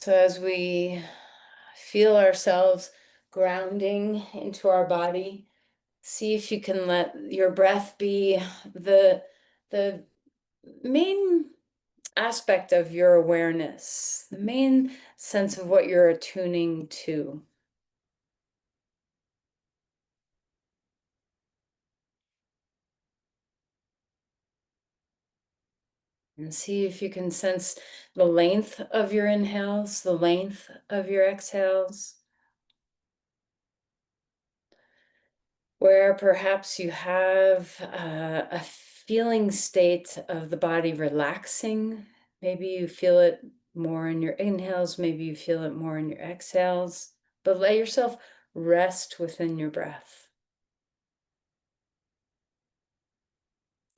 So as we feel ourselves grounding into our body, see if you can let your breath be the main aspect of your awareness, the main sense of what you're attuning to. And see if you can sense the length of your inhales, the length of your exhales. Where perhaps you have a feeling state of the body relaxing. Maybe you feel it more in your inhales, maybe you feel it more in your exhales, but let yourself rest within your breath.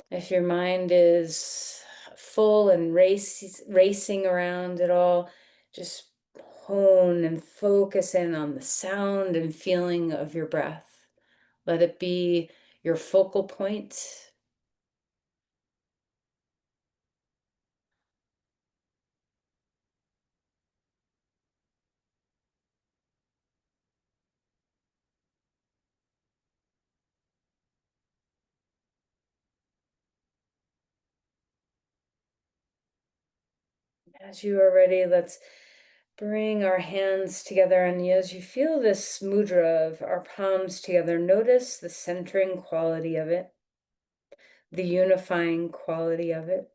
If your mind is full and racing around at all, just hone and focus in on the sound and feeling of your breath. Let it be your focal point. As you are ready, let's bring our hands together. And as you feel this mudra of our palms together, notice the centering quality of it, the unifying quality of it.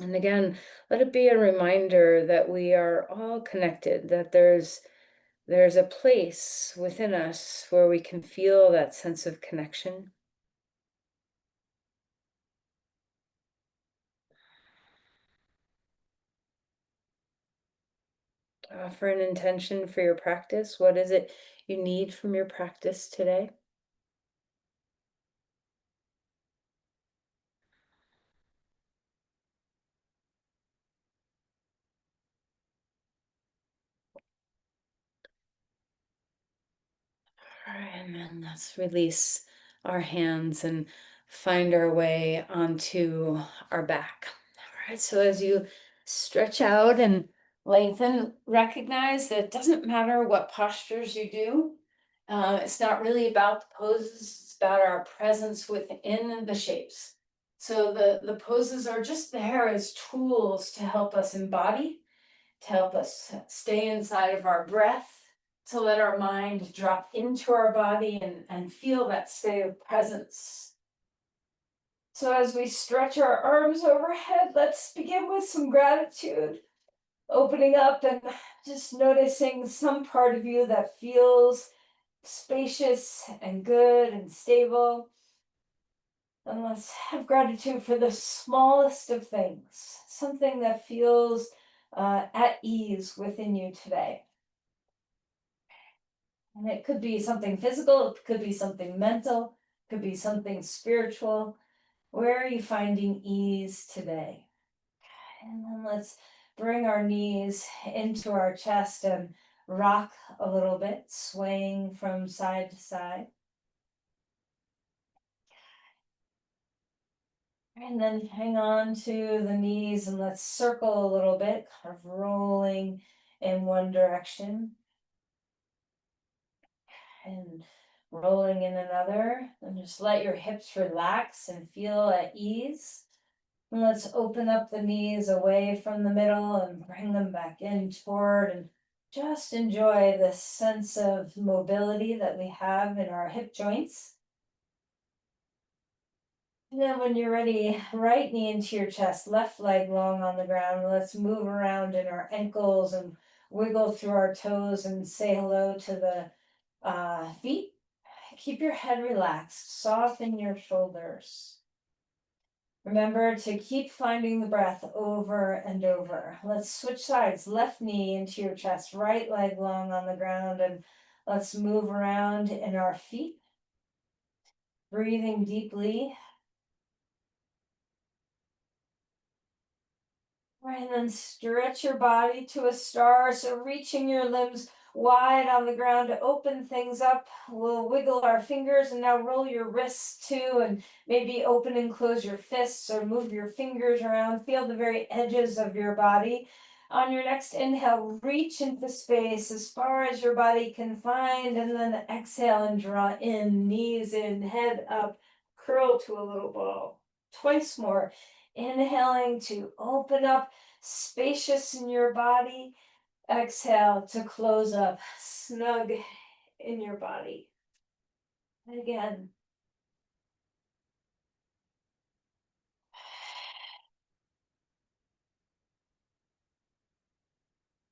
And again, let it be a reminder that we are all connected, that there's a place within us where we can feel that sense of connection. Offer an intention for your practice. What is it you need from your practice today? All right, and then let's release our hands and find our way onto our back. All right, so as you stretch out and lengthen, recognize that it doesn't matter what postures you do. It's not really about the poses, it's about our presence within the shapes. So the poses are just there as tools to help us embody, to help us stay inside of our breath, to let our mind drop into our body and feel that state of presence. So, as we stretch our arms overhead, let's begin with some gratitude, opening up and just noticing some part of you that feels spacious and good and stable. And let's have gratitude for the smallest of things, something that feels at ease within you today. And it could be something physical, it could be something mental, it could be something spiritual. Where are you finding ease today? And then let's bring our knees into our chest and rock a little bit, swaying from side to side. And then hang on to the knees and let's circle a little bit, kind of rolling in one direction and rolling in another. And just let your hips relax and feel at ease. And let's open up the knees away from the middle and bring them back in toward and just enjoy this sense of mobility that we have in our hip joints. And then when you're ready, right knee into your chest, left leg long on the ground. Let's move around in our ankles and wiggle through our toes and say hello to the feet. Keep your head relaxed, soften your shoulders. Remember to keep finding the breath over and over. Let's switch sides. Left knee into your chest, right leg long on the ground, and let's move around in our feet. Breathing deeply. Right, and then stretch your body to a star. So reaching your limbs wide on the ground to open things up. We'll wiggle our fingers and now roll your wrists too, and maybe open and close your fists or move your fingers around. Feel the very edges of your body. On your next inhale, reach into space as far as your body can find, and then exhale and draw in, knees in, head up, curl to a little ball. Twice more. Inhaling to open up, spacious in your body. Exhale to close up, snug in your body. Again.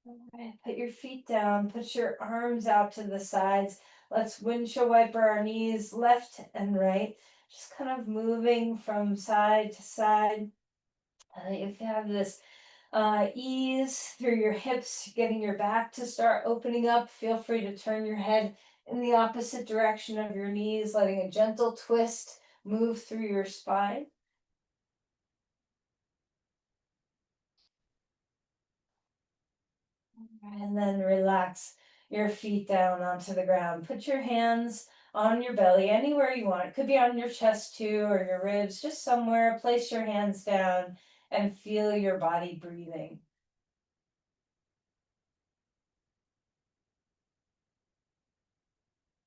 Alright, put your feet down, put your arms out to the sides. Let's windshield wiper our knees left and right. Just kind of moving from side to side. If you have this ease through your hips, getting your back to start opening up, feel free to turn your head in the opposite direction of your knees, letting a gentle twist move through your spine. And then relax your feet down onto the ground. Put your hands on your belly, anywhere you want. It could be on your chest too, or your ribs, just somewhere. Place your hands down and feel your body breathing.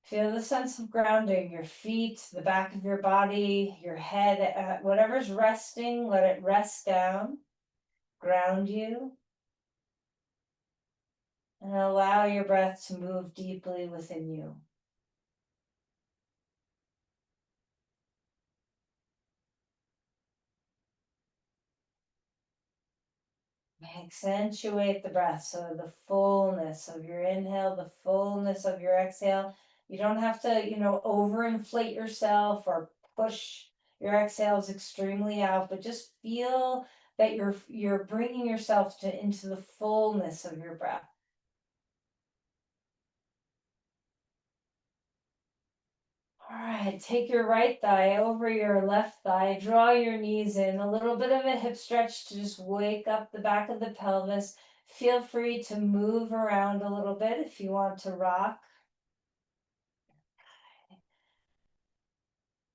Feel the sense of grounding, your feet, the back of your body, your head, whatever's resting, let it rest down, ground you, and allow your breath to move deeply within you. Accentuate the breath. So the fullness of your inhale, the fullness of your exhale. You don't have to, overinflate yourself or push your exhales extremely out, but just feel that you're bringing yourself into the fullness of your breath. All right, take your right thigh over your left thigh, draw your knees in, a little bit of a hip stretch to just wake up the back of the pelvis. Feel free to move around a little bit if you want to rock.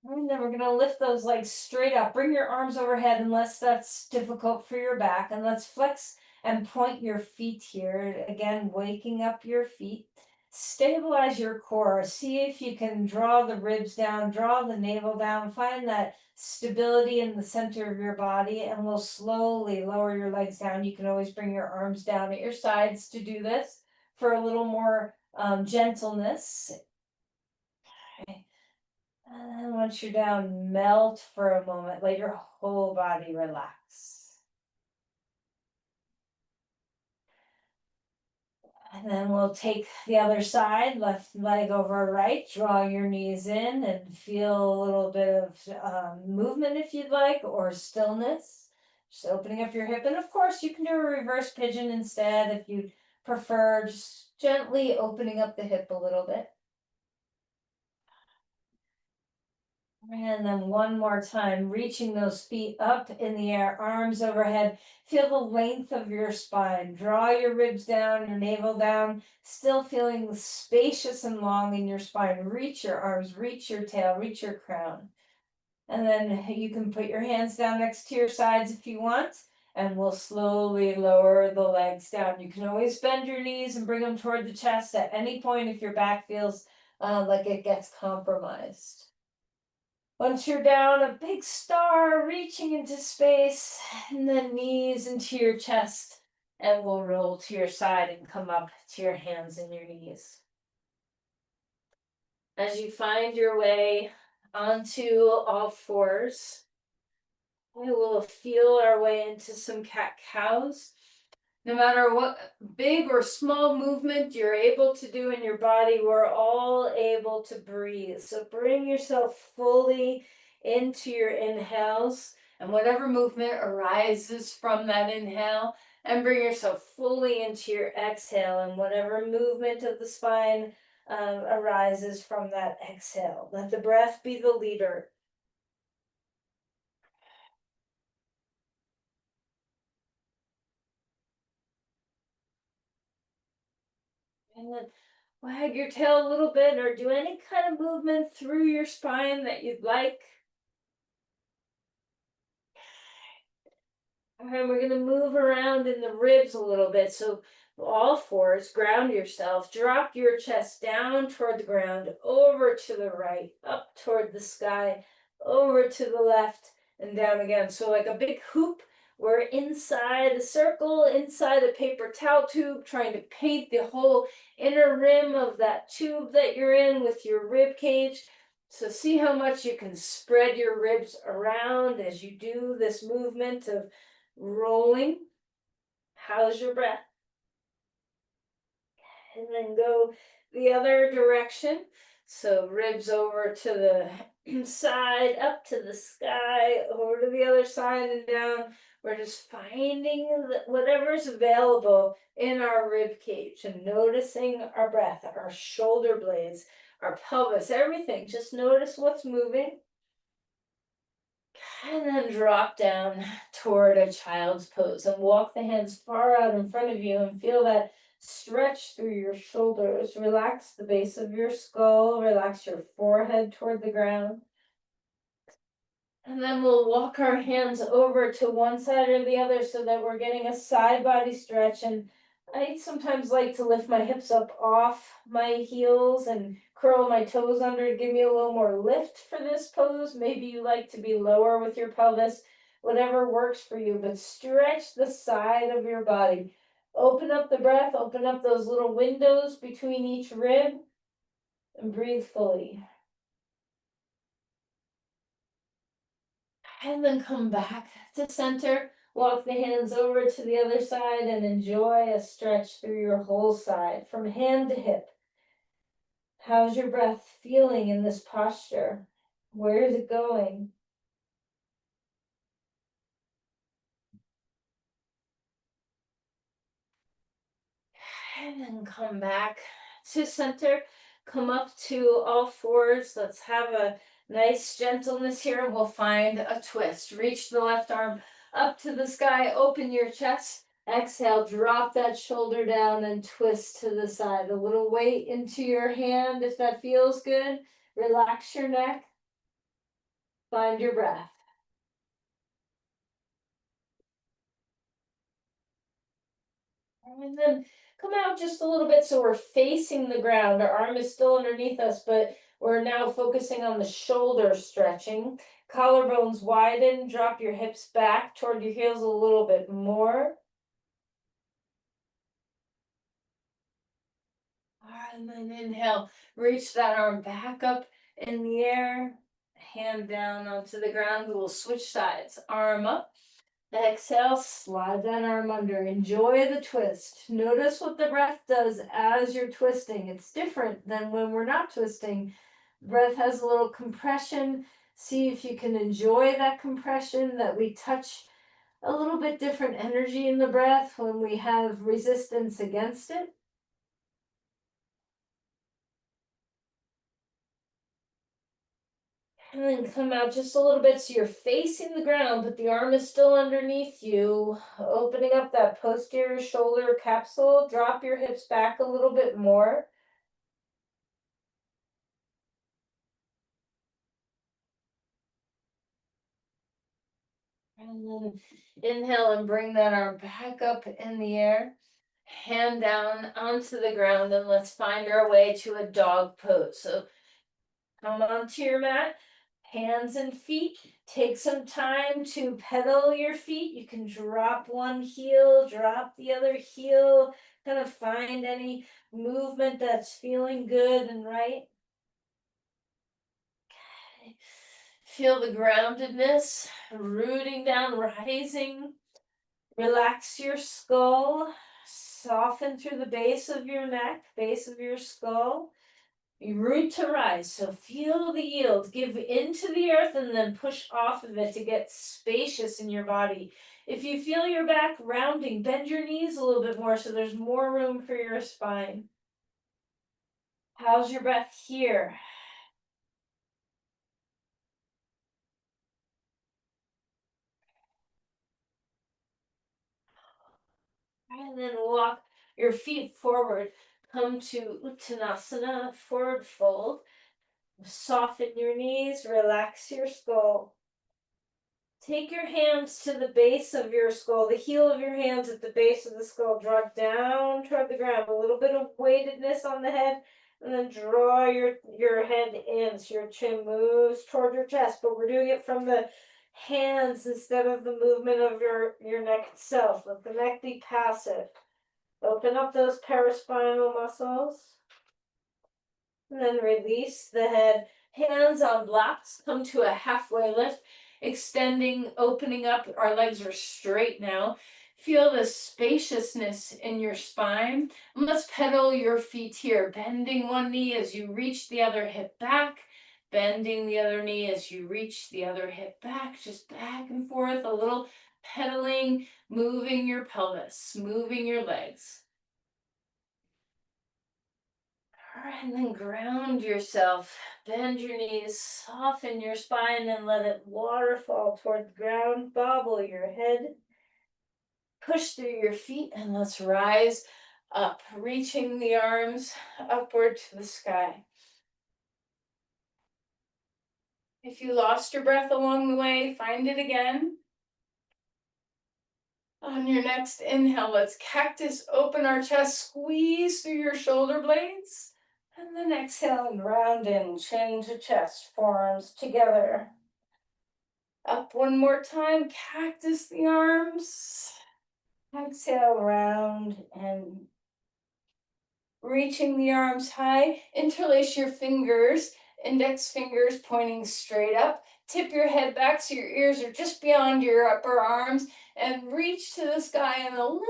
And then we're going to lift those legs straight up. Bring your arms overhead unless that's difficult for your back. And let's flex and point your feet here. Again, waking up your feet. Stabilize your core. See if you can draw the ribs down, draw the navel down. Find that stability in the center of your body, and we'll slowly lower your legs down. You can always bring your arms down at your sides to do this for a little more gentleness. Okay. And then once you're down, melt for a moment. Let your whole body relax. And then we'll take the other side, left leg over right. Draw your knees in and feel a little bit of movement if you'd like, or stillness. Just opening up your hip. And of course, you can do a reverse pigeon instead if you prefer, just gently opening up the hip a little bit. And then one more time, reaching those feet up in the air, arms overhead. Feel the length of your spine. Draw your ribs down, your navel down, still feeling spacious and long in your spine. Reach your arms, reach your tail, reach your crown. And then you can put your hands down next to your sides if you want, and we'll slowly lower the legs down. You can always bend your knees and bring them toward the chest at any point if your back feels like it gets compromised. Once you're down, a big star reaching into space, and then knees into your chest, and we'll roll to your side and come up to your hands and your knees. As you find your way onto all fours, we will feel our way into some cat cows. No matter what big or small movement you're able to do in your body, we're all able to breathe. So bring yourself fully into your inhales, and whatever movement arises from that inhale, and bring yourself fully into your exhale, and whatever movement of the spine arises from that exhale. Let the breath be the leader. And then wag your tail a little bit or do any kind of movement through your spine that you'd like. All right, we're gonna move around in the ribs a little bit. So all fours, ground yourself, drop your chest down toward the ground, over to the right, up toward the sky, over to the left, and down again. So like a big hoop, we're inside a circle, inside a paper towel tube, trying to paint the whole inner rim of that tube that you're in with your rib cage. So see how much you can spread your ribs around as you do this movement of rolling. How's your breath? And then go the other direction. So ribs over to the side, up to the sky, over to the other side and down. We're just finding whatever's available in our rib cage and noticing our breath, our shoulder blades, our pelvis, everything. Just notice what's moving. And then drop down toward a child's pose and walk the hands far out in front of you and feel that stretch through your shoulders. Relax the base of your skull, relax your forehead toward the ground. And then we'll walk our hands over to one side or the other so that we're getting a side body stretch. And I sometimes like to lift my hips up off my heels and curl my toes under to give me a little more lift for this pose. Maybe you like to be lower with your pelvis, whatever works for you, but stretch the side of your body. Open up the breath, open up those little windows between each rib, and breathe fully. And then come back to center. Walk the hands over to the other side and enjoy a stretch through your whole side from hand to hip. How's your breath feeling in this posture? Where is it going? And then come back to center. Come up to all fours. Let's have a nice gentleness here. We'll find a twist. Reach the left arm up to the sky. Open your chest. Exhale, drop that shoulder down and twist to the side. A little weight into your hand if that feels good. Relax your neck. Find your breath. And then come out just a little bit so we're facing the ground. Our arm is still underneath us, but we're now focusing on the shoulder stretching. Collarbones widen, drop your hips back toward your heels a little bit more. All right, and then inhale, reach that arm back up in the air, hand down onto the ground. We'll switch sides. Arm up. Exhale, slide that arm under. Enjoy the twist. Notice what the breath does as you're twisting. It's different than when we're not twisting. The breath has a little compression. See if you can enjoy that compression, that we touch a little bit different energy in the breath when we have resistance against it. And then come out just a little bit so you're facing the ground, but the arm is still underneath you. Opening up that posterior shoulder capsule. Drop your hips back a little bit more. And then inhale and bring that arm back up in the air. Hand down onto the ground, and let's find our way to a dog pose. So come onto your mat, hands and feet. Take some time to pedal your feet. You can drop one heel, drop the other heel, kind of find any movement that's feeling good and right. Okay. Feel the groundedness, rooting down, rising. Relax your skull, soften through the base of your neck, base of your skull. You root to rise, so feel the yield. Give into the earth and then push off of it to get spacious in your body. If you feel your back rounding, bend your knees a little bit more so there's more room for your spine. How's your breath here? And then walk your feet forward. Come to Uttanasana, forward fold. Soften your knees, relax your skull. Take your hands to the base of your skull, the heel of your hands at the base of the skull. Draw down toward the ground, a little bit of weightedness on the head, and then draw your head in so your chin moves toward your chest. But we're doing it from the hands instead of the movement of your neck itself. Let the neck be passive. Open up those paraspinal muscles. And then release the head. Hands on blocks. Come to a halfway lift. Extending, opening up. Our legs are straight now. Feel the spaciousness in your spine. And let's pedal your feet here. Bending one knee as you reach the other hip back. Bending the other knee as you reach the other hip back. Just back and forth. A little pedaling, moving your pelvis, moving your legs. All right, and then ground yourself. Bend your knees, soften your spine, and let it waterfall toward the ground. Bobble your head. Push through your feet, and let's rise up, reaching the arms upward to the sky. If you lost your breath along the way, find it again. On your next inhale, let's cactus, open our chest, squeeze through your shoulder blades. And then exhale and round in, chin to chest, forearms together. Up one more time, cactus the arms. Exhale, round and reaching the arms high. Interlace your fingers, index fingers pointing straight up. Tip your head back so your ears are just beyond your upper arms and reach to the sky and a little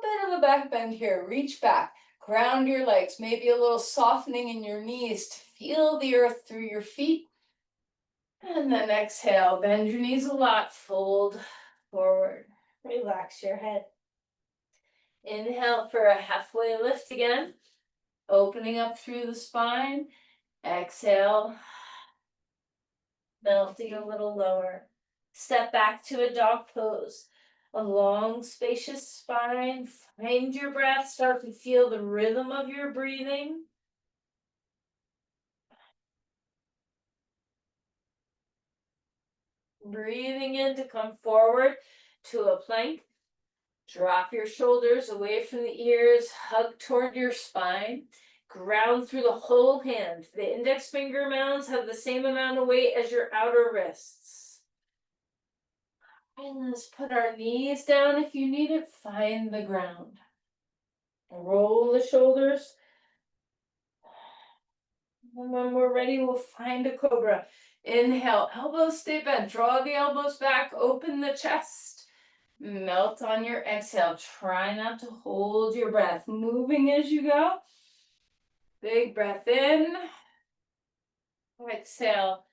bit of a back bend here. Reach back, ground your legs, maybe a little softening in your knees to feel the earth through your feet. And then exhale, bend your knees a lot, fold forward, relax your head. Inhale for a halfway lift again, opening up through the spine. Exhale, melting a little lower. Step back to a dog pose. A long, spacious spine. Find your breath. Start to feel the rhythm of your breathing. Breathing in to come forward to a plank. Drop your shoulders away from the ears. Hug toward your spine. Ground through the whole hand. The index finger mounds have the same amount of weight as your outer wrists. And let's put our knees down. If you need it, find the ground. Roll the shoulders. And when we're ready, we'll find a cobra. Inhale, elbows stay bent. Draw the elbows back, open the chest. Melt on your exhale. Try not to hold your breath. Moving as you go. Big breath in. Exhale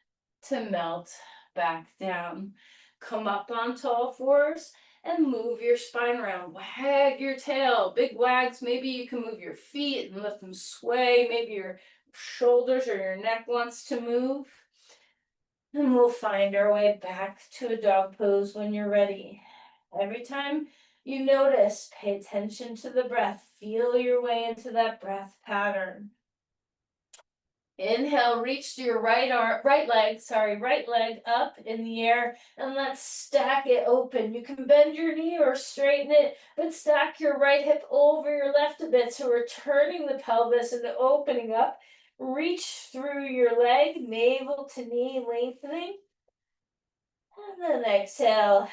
to melt back down. Come up onto all fours and move your spine around. Wag your tail. Big wags. Maybe you can move your feet and let them sway. Maybe your shoulders or your neck wants to move. And we'll find our way back to a dog pose when you're ready. Every time you notice, pay attention to the breath. Feel your way into that breath pattern. Inhale, reach to your right leg up in the air, and let's stack it open. You can bend your knee or straighten it, but stack your right hip over your left a bit. So we're turning the pelvis and opening up. Reach through your leg, navel to knee lengthening. And then exhale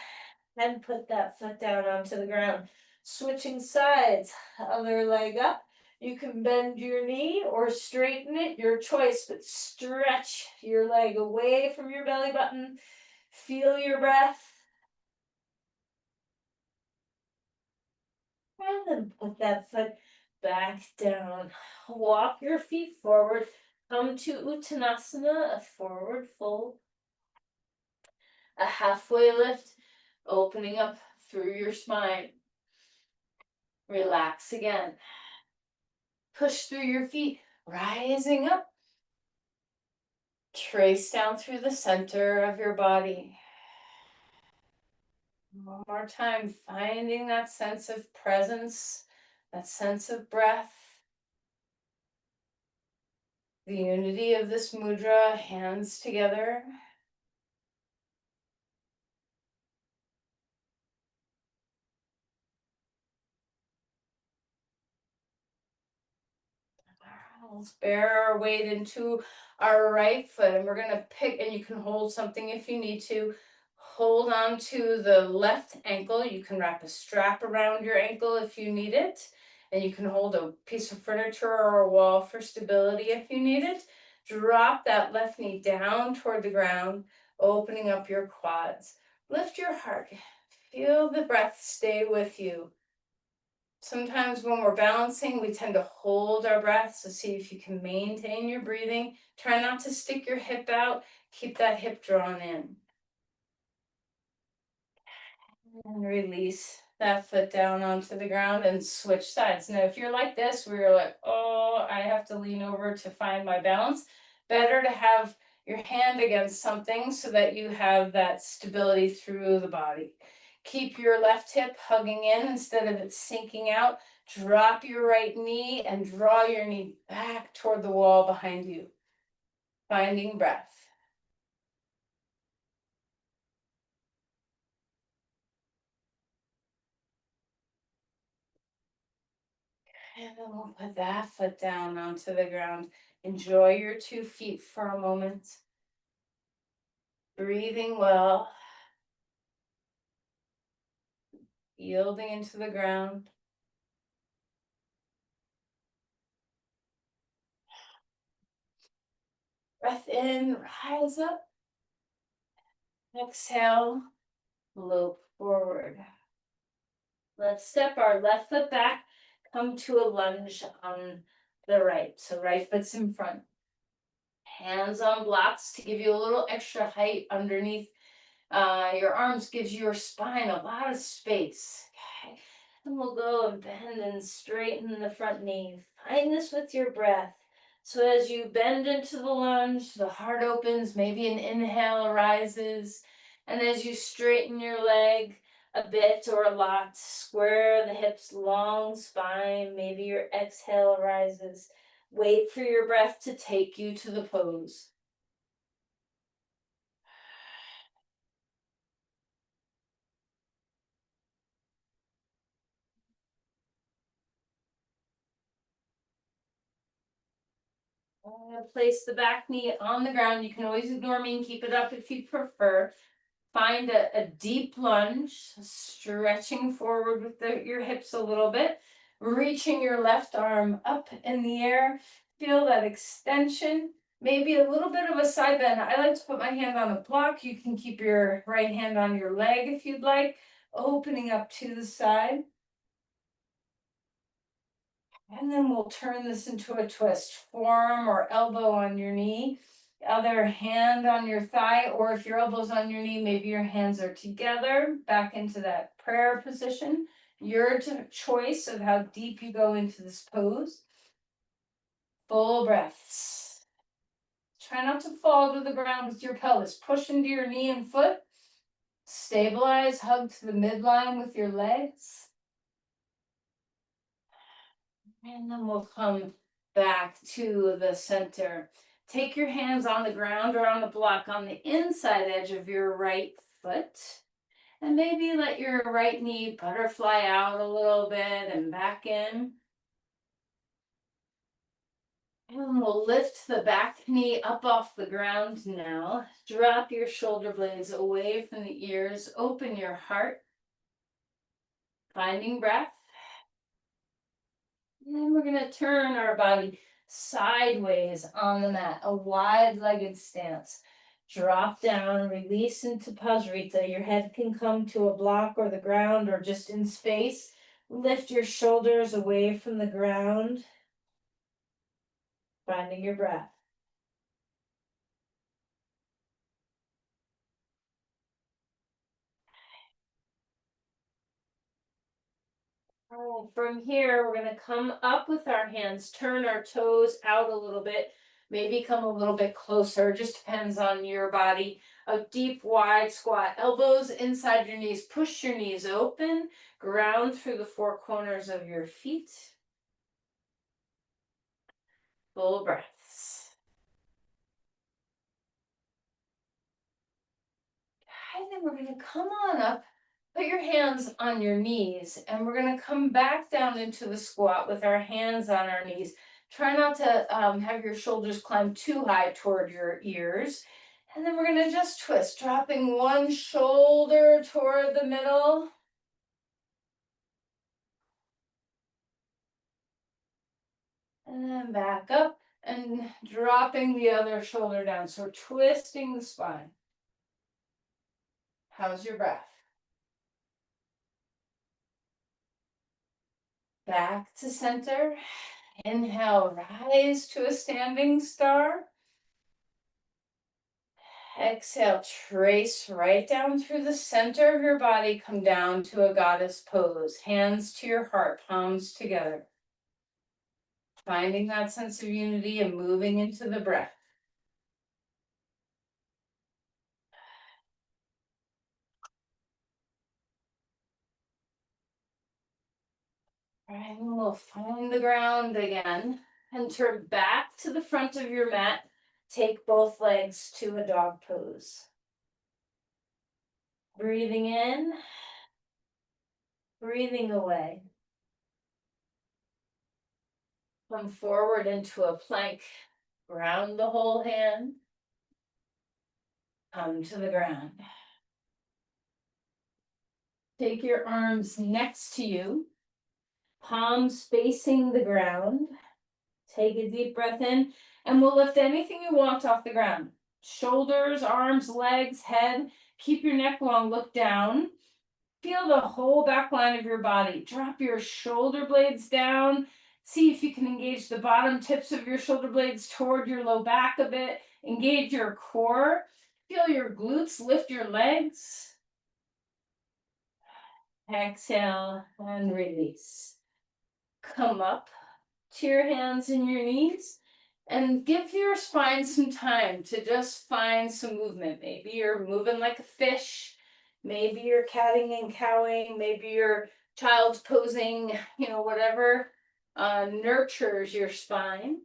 and put that foot down onto the ground. Switching sides, other leg up. You can bend your knee or straighten it, your choice, but stretch your leg away from your belly button. Feel your breath. And then put that foot back down. Walk your feet forward. Come to Uttanasana, a forward fold. A halfway lift, opening up through your spine. Relax again. Push through your feet, rising up. Trace down through the center of your body. One more time, finding that sense of presence, that sense of breath. The unity of this mudra, hands together. Let's bear our weight into our right foot, and we're gonna pick, and you can hold something if you need to. Hold on to the left ankle. You can wrap a strap around your ankle if you need it, and you can hold a piece of furniture or a wall for stability if you need it. Drop that left knee down toward the ground, opening up your quads. Lift your heart. Feel the breath stay with you. Sometimes when we're balancing, we tend to hold our breath. So see if you can maintain your breathing. Try not to stick your hip out. Keep that hip drawn in. And release that foot down onto the ground and switch sides. Now, if you're like this, where you're like, oh, I have to lean over to find my balance, better to have your hand against something so that you have that stability through the body. Keep your left hip hugging in instead of it sinking out. Drop your right knee and draw your knee back toward the wall behind you. Finding breath. And then we'll put that foot down onto the ground. Enjoy your 2 feet for a moment. Breathing well. Yielding into the ground. Breath in, rise up. Exhale, loop forward. Let's step our left foot back. Come to a lunge on the right. So right foot's in front. Hands on blocks to give you a little extra height underneath your arms. Gives your spine a lot of space. Okay. And we'll go and bend and straighten the front knee. Find this with your breath. So as you bend into the lunge, the heart opens, maybe an inhale arises. And as you straighten your leg a bit or a lot, square the hips, long spine, maybe your exhale arises. Wait for your breath to take you to the pose. Place the back knee on the ground. You can always ignore me and keep it up if you prefer. Find a deep lunge, stretching forward with your hips a little bit, reaching your left arm up in the air. Feel that extension, maybe a little bit of a side bend. I like to put my hand on a block. You can keep your right hand on your leg if you'd like, opening up to the side. And then we'll turn this into a twist, forearm or elbow on your knee, other hand on your thigh, or if your elbow's on your knee, maybe your hands are together, back into that prayer position. Your choice of how deep you go into this pose. Full breaths. Try not to fall to the ground with your pelvis. Push into your knee and foot. Stabilize, hug to the midline with your legs. And then we'll come back to the center. Take your hands on the ground or on the block on the inside edge of your right foot. And maybe let your right knee butterfly out a little bit and back in. And we'll lift the back knee up off the ground now. Drop your shoulder blades away from the ears. Open your heart. Finding breath. And then we're going to turn our body sideways on the mat, a wide-legged stance. Drop down, release into Pasrita. Your head can come to a block or the ground or just in space. Lift your shoulders away from the ground, finding your breath. All right, from here, we're going to come up with our hands, turn our toes out a little bit, maybe come a little bit closer, just depends on your body. A deep, wide squat, elbows inside your knees, push your knees open, ground through the four corners of your feet. Full breaths. And then we're going to come on up. Put your hands on your knees, and we're going to come back down into the squat with our hands on our knees. Try not to have your shoulders climb too high toward your ears. And then we're gonna just twist, dropping one shoulder toward the middle. And then back up and dropping the other shoulder down. So twisting the spine. How's your breath? Back to center. Inhale, rise to a standing star. Exhale, trace right down through the center of your body. Come down to a goddess pose. Hands to your heart, palms together. Finding that sense of unity and moving into the breath. All right, and we'll find the ground again and turn back to the front of your mat. Take both legs to a dog pose. Breathing in, breathing away. Come forward into a plank. Ground the whole hand. Come to the ground. Take your arms next to you, palms facing the ground. Take a deep breath in, and we'll lift anything you want off the ground. Shoulders, arms, legs, head. Keep your neck long, look down. Feel the whole back line of your body. Drop your shoulder blades down. See if you can engage the bottom tips of your shoulder blades toward your low back a bit. Engage your core. Feel your glutes, lift your legs. Exhale and release. Come up to your hands and your knees and give your spine some time to just find some movement. Maybe you're moving like a fish. Maybe you're catting and cowing. Maybe you're child's posing, whatever nurtures your spine.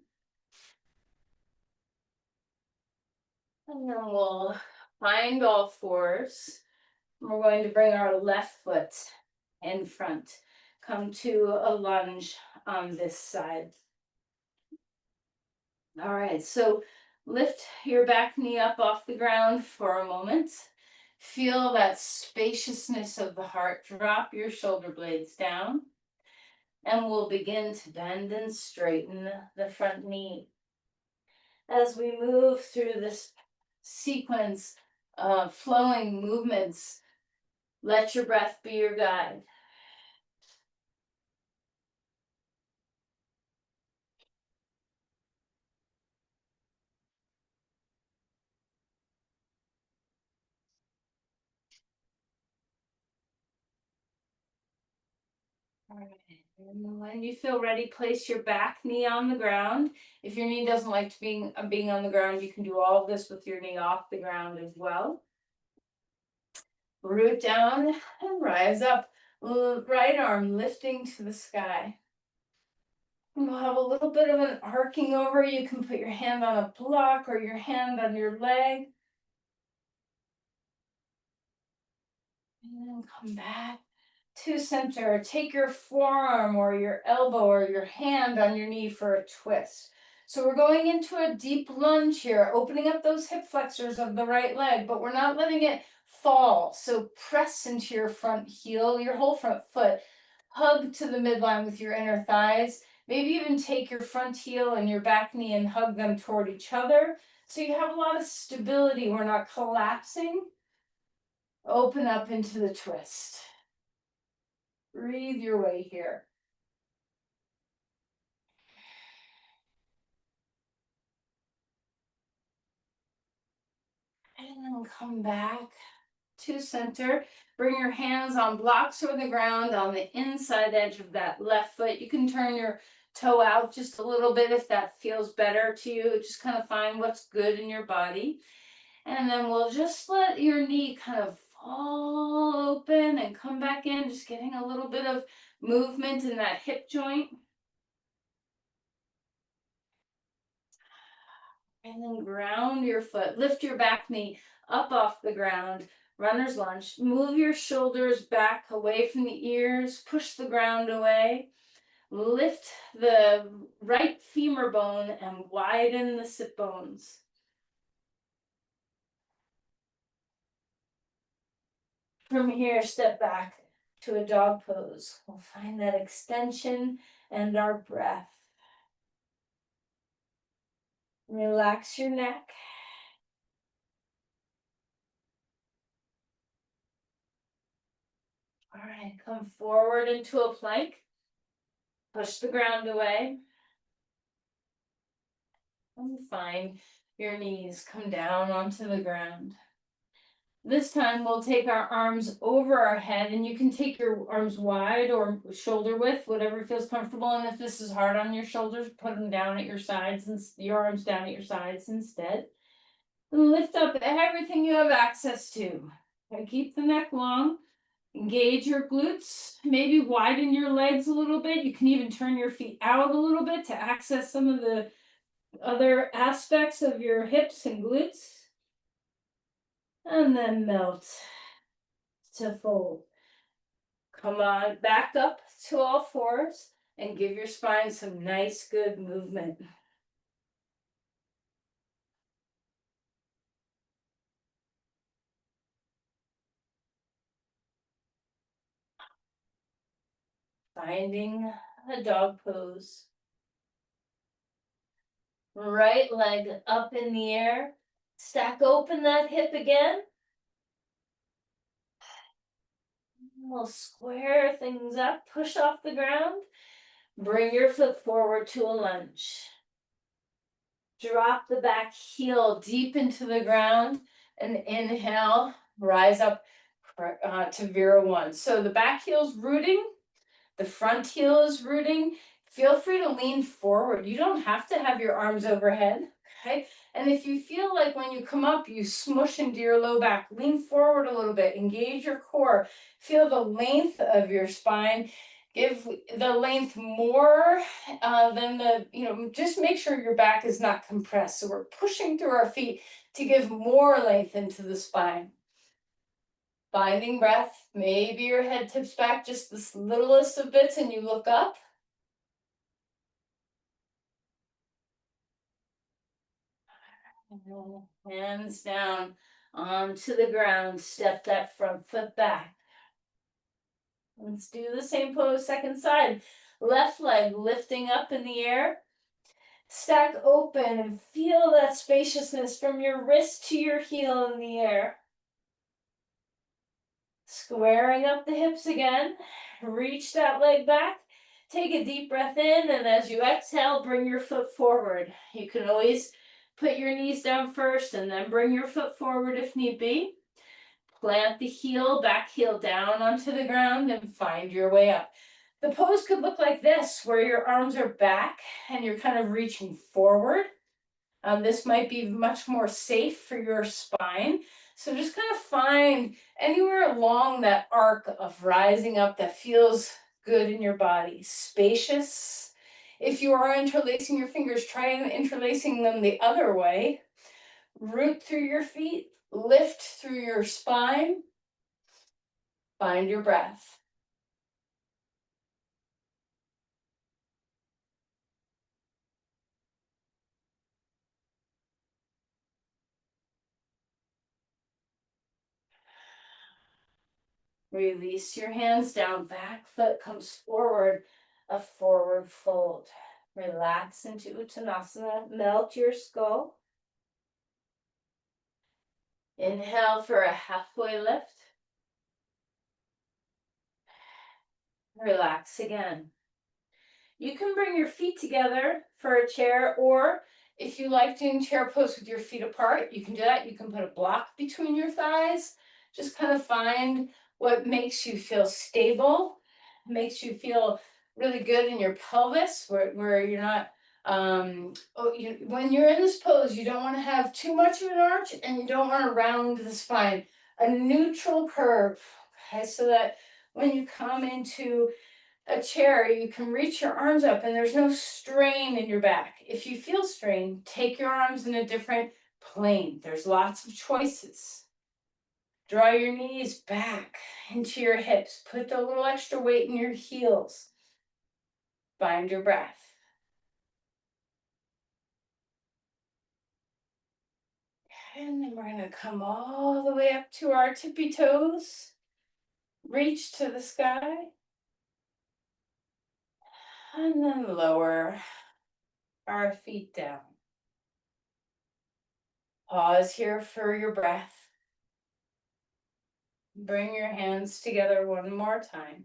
And then we'll find all fours. We're going to bring our left foot in front. Come to a lunge on this side. All right, so lift your back knee up off the ground for a moment. Feel that spaciousness of the heart. Drop your shoulder blades down. And we'll begin to bend and straighten the front knee. As we move through this sequence of flowing movements, let your breath be your guide. All right. And when you feel ready, place your back knee on the ground. If your knee doesn't like to being on the ground, you can do all of this with your knee off the ground as well. Root down and rise up. Right arm lifting to the sky. And we'll have a little bit of an arcing over. You can put your hand on a block or your hand on your leg. And then come back to center. Take your forearm or your elbow or your hand on your knee for a twist. So we're going into a deep lunge here, opening up those hip flexors of the right leg, but we're not letting it fall. So press into your front heel, your whole front foot. Hug to the midline with your inner thighs. Maybe even take your front heel and your back knee and hug them toward each other. So you have a lot of stability. We're not collapsing. Open up into the twist. Breathe your way here. And then come back to center. Bring your hands on blocks or the ground on the inside edge of that left foot. You can turn your toe out just a little bit if that feels better to you. Just kind of find what's good in your body. And then we'll just let your knee kind of fall open and come back in, just getting a little bit of movement in that hip joint. And then ground your foot. Lift your back knee up off the ground. Runner's lunge. Move your shoulders back away from the ears. Push the ground away. Lift the right femur bone and widen the sit bones. From here, step back to a dog pose. We'll find that extension and our breath. Relax your neck. All right, come forward into a plank. Push the ground away. And find your knees come down onto the ground. This time we'll take our arms over our head, and you can take your arms wide or shoulder width, whatever feels comfortable. And if this is hard on your shoulders, put them down at your sides and your arms down at your sides instead. And lift up everything you have access to. Okay, keep the neck long. Engage your glutes. Maybe widen your legs a little bit. You can even turn your feet out a little bit to access some of the other aspects of your hips and glutes. And then melt to fold. Come on, back up to all fours and give your spine some nice, good movement. Finding a dog pose. Right leg up in the air. Stack open that hip again. We'll square things up, push off the ground. Bring your foot forward to a lunge. Drop the back heel deep into the ground and inhale, rise up to Vera-1. So the back heel's rooting, the front heel is rooting. Feel free to lean forward. You don't have to have your arms overhead, okay? And if you feel like when you come up, you smush into your low back, lean forward a little bit, engage your core, feel the length of your spine. Give the length more than just make sure your back is not compressed. So we're pushing through our feet to give more length into the spine. Finding breath, maybe your head tips back just the littlest of bits and you look up. Hands down onto the ground, step that front foot back. Let's do the same pose, second side. Left leg lifting up in the air. Stack open and feel that spaciousness from your wrist to your heel in the air. Squaring up the hips again. Reach that leg back. Take a deep breath in, and as you exhale, bring your foot forward. You can always put your knees down first and then bring your foot forward if need be. Plant the heel, back heel down onto the ground and find your way up. The pose could look like this, where your arms are back and you're kind of reaching forward. This might be much more safe for your spine. So just kind of find anywhere along that arc of rising up that feels good in your body. Spacious. If you are interlacing your fingers, try interlacing them the other way. Root through your feet, lift through your spine. Find your breath. Release your hands down, back foot comes forward, a forward fold. Relax into Uttanasana, melt your skull. Inhale for a halfway lift. Relax again. You can bring your feet together for a chair, or if you like doing chair pose with your feet apart, you can do that. You can put a block between your thighs. Just kind of find what makes you feel stable, makes you feel really good in your pelvis, where you're not, when you're in this pose, you don't want to have too much of an arch and you don't want to round the spine. A neutral curve, okay, so that when you come into a chair, you can reach your arms up and there's no strain in your back. If you feel strain, take your arms in a different plane. There's lots of choices. Draw your knees back into your hips. Put a little extra weight in your heels. Find your breath. And then we're gonna come all the way up to our tippy toes. Reach to the sky. And then lower our feet down. Pause here for your breath. Bring your hands together one more time.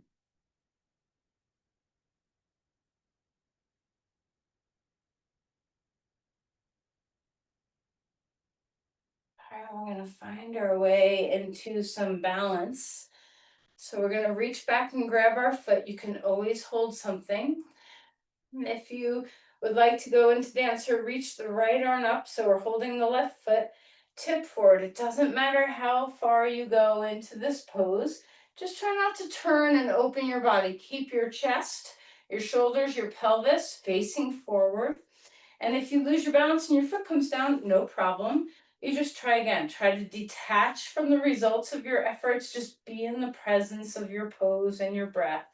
All right, we're going to find our way into some balance. So we're going to reach back and grab our foot. You can always hold something. And if you would like to go into dancer, reach the right arm up. So we're holding the left foot, tip forward. It doesn't matter how far you go into this pose. Just try not to turn and open your body. Keep your chest, your shoulders, your pelvis facing forward. And if you lose your balance and your foot comes down, no problem. You just try again. Try to detach from the results of your efforts. Just be in the presence of your pose and your breath.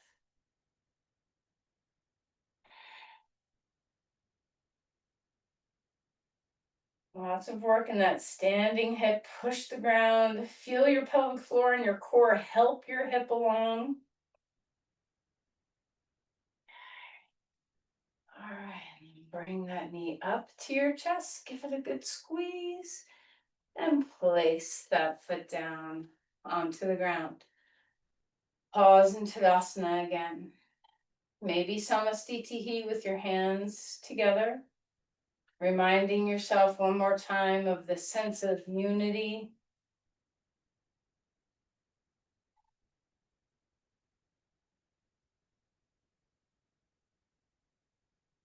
Lots of work in that standing hip. Push the ground. Feel your pelvic floor and your core help your hip along. All right. Bring that knee up to your chest. Give it a good squeeze. And place that foot down onto the ground. Pause in Tadasana again. Maybe Samastitihi with your hands together. Reminding yourself one more time of the sense of unity.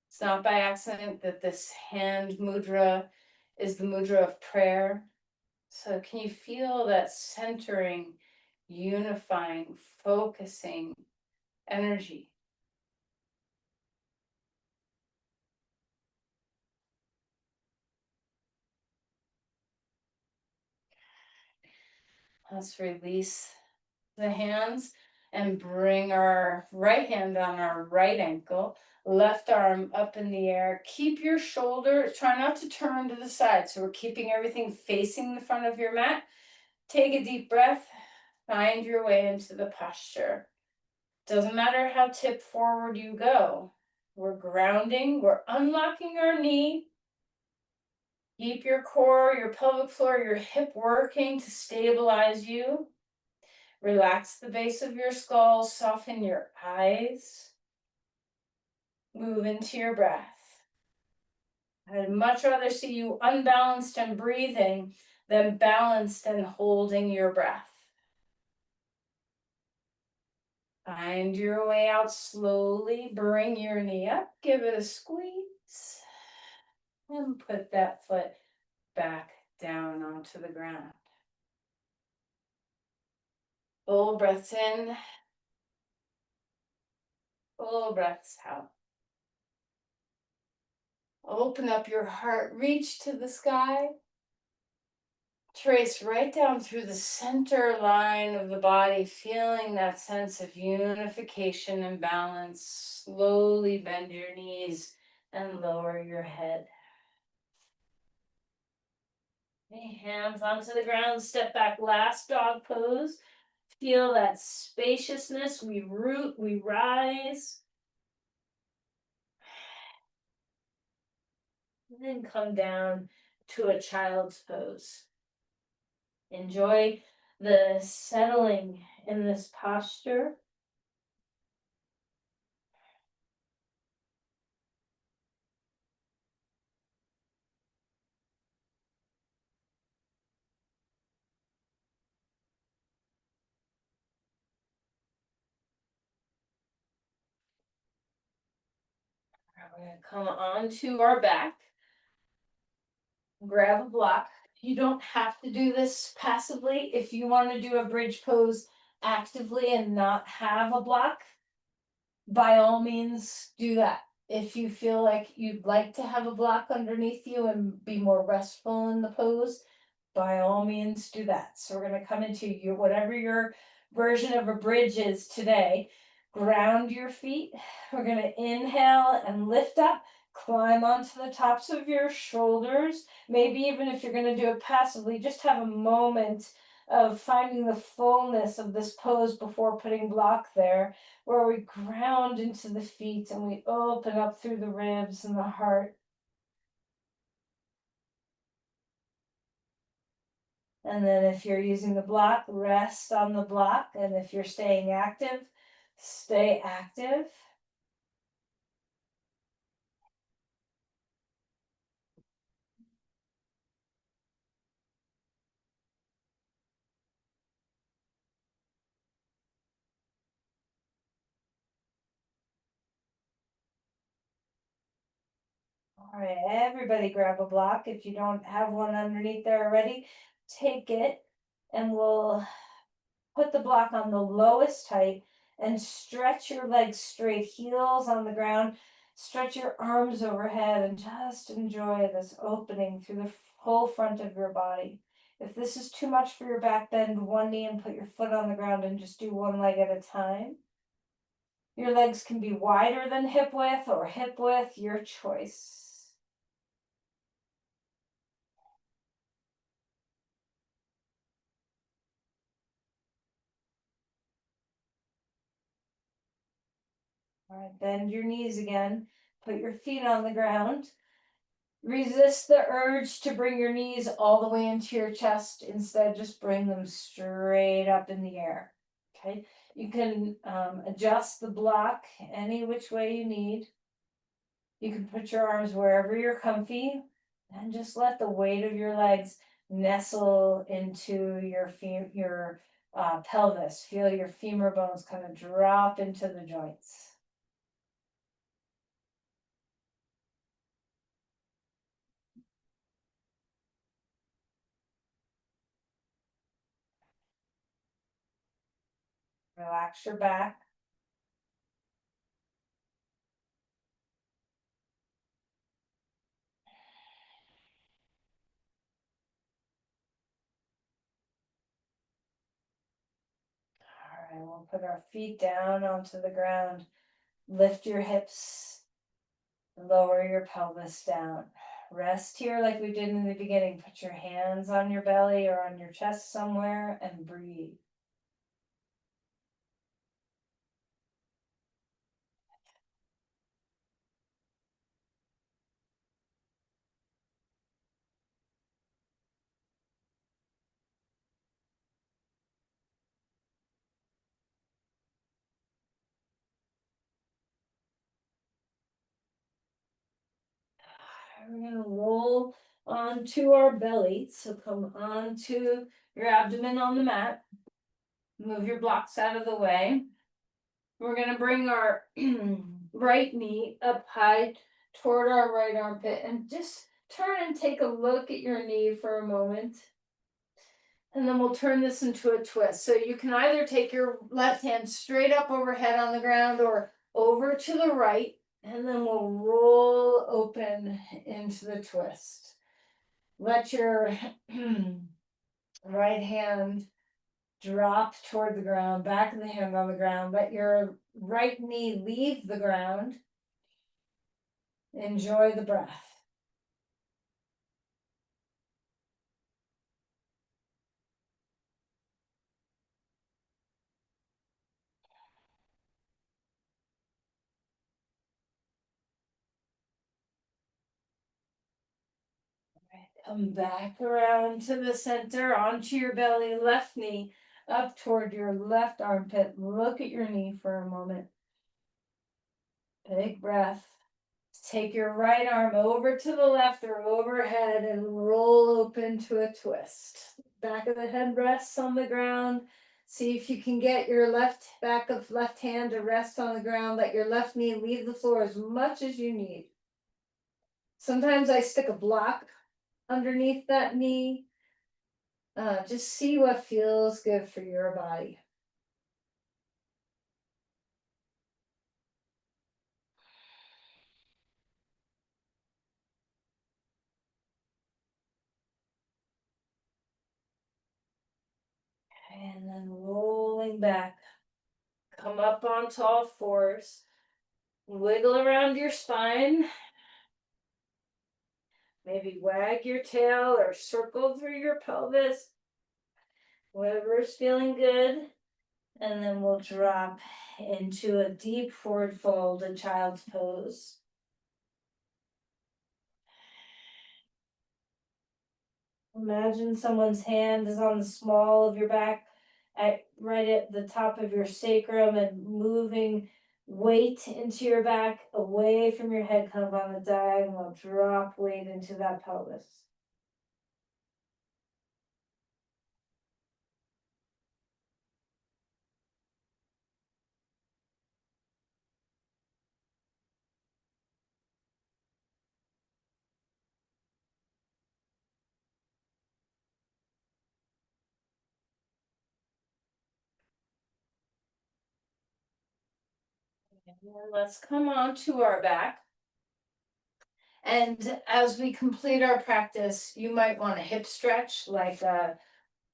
It's not by accident that this hand mudra is the mudra of prayer. So can you feel that centering, unifying, focusing energy? Let's release the hands and bring our right hand on our right ankle, left arm up in the air. Keep your shoulder, try not to turn to the side. So we're keeping everything facing the front of your mat. Take a deep breath, find your way into the posture. Doesn't matter how tip forward you go. We're grounding, we're unlocking our knee. Keep your core, your pelvic floor, your hip working to stabilize you. Relax the base of your skull, soften your eyes. Move into your breath. I'd much rather see you unbalanced and breathing than balanced and holding your breath. Find your way out slowly. Bring your knee up, give it a squeeze, and put that foot back down onto the ground. Full breaths in, full breaths out. Open up your heart, reach to the sky. Trace right down through the center line of the body, feeling that sense of unification and balance. Slowly bend your knees and lower your head. Hands onto the ground, step back, last dog pose. Feel that spaciousness. We root, we rise. And then come down to a child's pose. Enjoy the settling in this posture. We're going to come onto our back. Grab a block. You don't have to do this passively. If you want to do a bridge pose actively and not have a block, by all means do that. If you feel like you'd like to have a block underneath you and be more restful in the pose, by all means do that. So we're going to come into your whatever your version of a bridge is today. ground your feet. We're going to inhale and lift up, climb onto the tops of your shoulders. Maybe even if you're going to do it passively, just have a moment of finding the fullness of this pose before putting block there, where we ground into the feet and we open up through the ribs and the heart. And then if you're using the block, rest on the block. And if you're staying active, stay active. All right, everybody grab a block. If you don't have one underneath there already, take it and we'll put the block on the lowest height and stretch your legs straight, heels on the ground. Stretch your arms overhead and just enjoy this opening through the whole front of your body. If this is too much for your back, bend one knee and put your foot on the ground and just do one leg at a time. Your legs can be wider than hip width or hip width, your choice. All right, bend your knees again. Put your feet on the ground. Resist the urge to bring your knees all the way into your chest. Instead, just bring them straight up in the air. Okay. You can adjust the block any which way you need. You can put your arms wherever you're comfy and just let the weight of your legs nestle into your pelvis. Feel your femur bones kind of drop into the joints. Relax your back. All right, we'll put our feet down onto the ground. Lift your hips, lower your pelvis down. Rest here like we did in the beginning. Put your hands on your belly or on your chest somewhere and breathe. We're going to roll onto our belly. So come onto your abdomen on the mat. Move your blocks out of the way. We're going to bring our right knee up high toward our right armpit and just turn and take a look at your knee for a moment. And then we'll turn this into a twist. So you can either take your left hand straight up overhead on the ground or over to the right. And then we'll roll open into the twist. Let your right hand drop toward the ground, back of the hand on the ground. Let your right knee leave the ground. Enjoy the breath. Come back around to the center, onto your belly, left knee up toward your left armpit. Look at your knee for a moment. Big breath. Take your right arm over to the left or overhead and roll open to a twist. Back of the head rests on the ground. See if you can get your left back of left hand to rest on the ground. Let your left knee leave the floor as much as you need. Sometimes I stick a block underneath that knee. Just see what feels good for your body. And then rolling back, Come up onto all fours. Wiggle around your spine. Maybe wag your tail or circle through your pelvis. Whatever's feeling good. And then we'll drop into a deep forward fold in child's pose. Imagine someone's hand is on the small of your back, right at the top of your sacrum, and moving weight into your back, away from your head, kind of on the diagonal. Drop weight into that pelvis. And let's come on to our back. And as we complete our practice, you might want a hip stretch, like a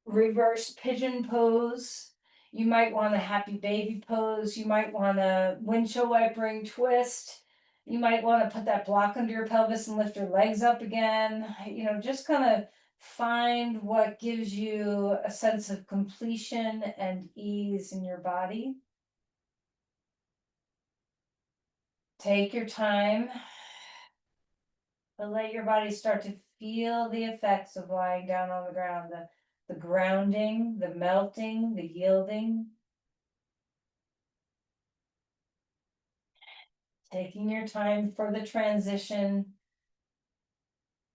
reverse pigeon pose. You might want a happy baby pose. You might want a windshield wipering twist. You might want to put that block under your pelvis and lift your legs up again. Just kind of find what gives you a sense of completion and ease in your body. Take your time, but let your body start to feel the effects of lying down on the ground, the grounding, the melting, the yielding. Taking your time for the transition.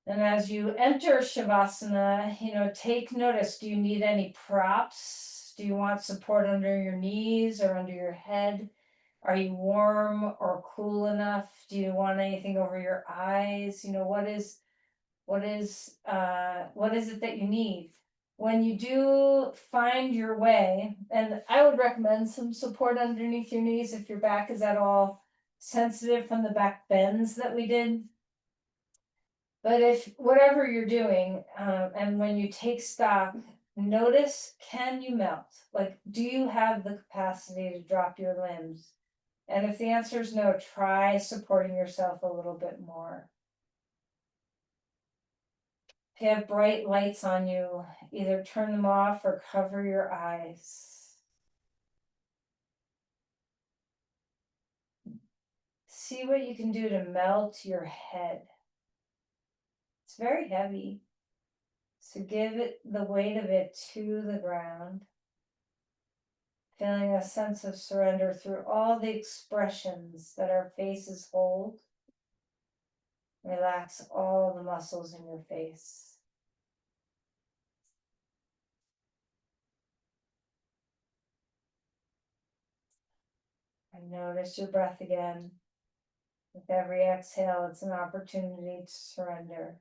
And as you enter Shavasana, take notice. Do you need any props? Do you want support under your knees or under your head? Are you warm or cool enough? Do you want anything over your eyes? What is it that you need? When you do find your way, and I would recommend some support underneath your knees if your back is at all sensitive from the back bends that we did. But if whatever you're doing, and when you take stock, notice, can you melt? Like, do you have the capacity to drop your limbs? And if the answer is no, try supporting yourself a little bit more. If you have bright lights on you, either turn them off or cover your eyes. See what you can do to melt your head. It's very heavy, so give it the weight of it to the ground. Feeling a sense of surrender through all the expressions that our faces hold. Relax all the muscles in your face. And notice your breath again. With every exhale, it's an opportunity to surrender.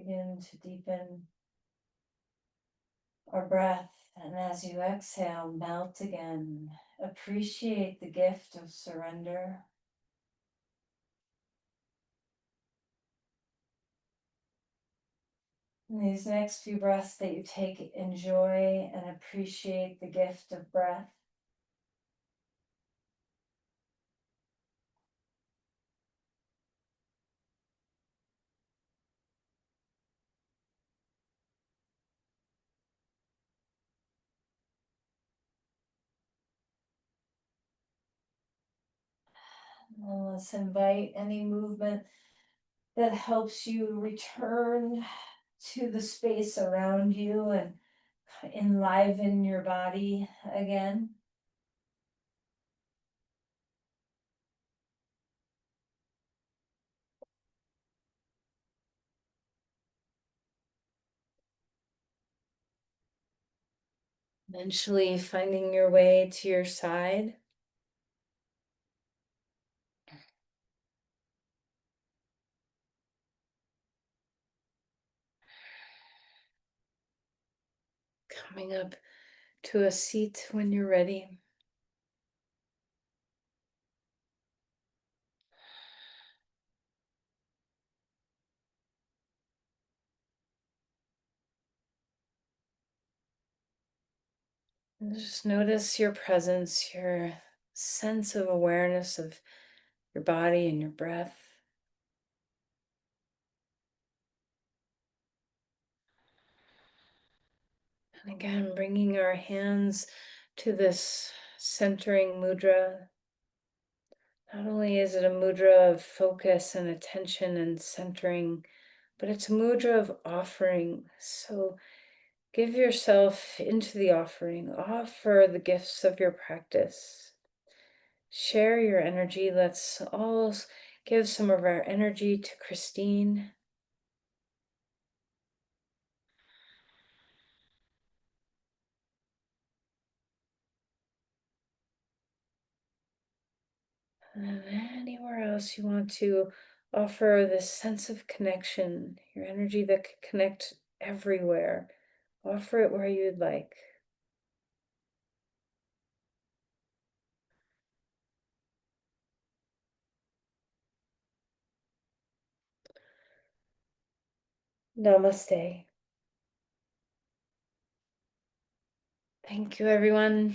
begin to deepen our breath. And as you exhale, melt again. Appreciate the gift of surrender. And these next few breaths that you take, enjoy and appreciate the gift of breath. And let's invite any movement that helps you return to the space around you and enliven your body again. Eventually finding your way to your side. Coming up to a seat when you're ready. And just notice your presence, your sense of awareness of your body and your breath. And again, bringing our hands to this centering mudra. Not only is it a mudra of focus and attention and centering, but it's a mudra of offering. So give yourself into the offering. Offer the gifts of your practice. Share your energy. Let's all give some of our energy to Christine. And anywhere else you want to offer this sense of connection, your energy that could connect everywhere. Offer it where you'd like. Namaste. Thank you, everyone.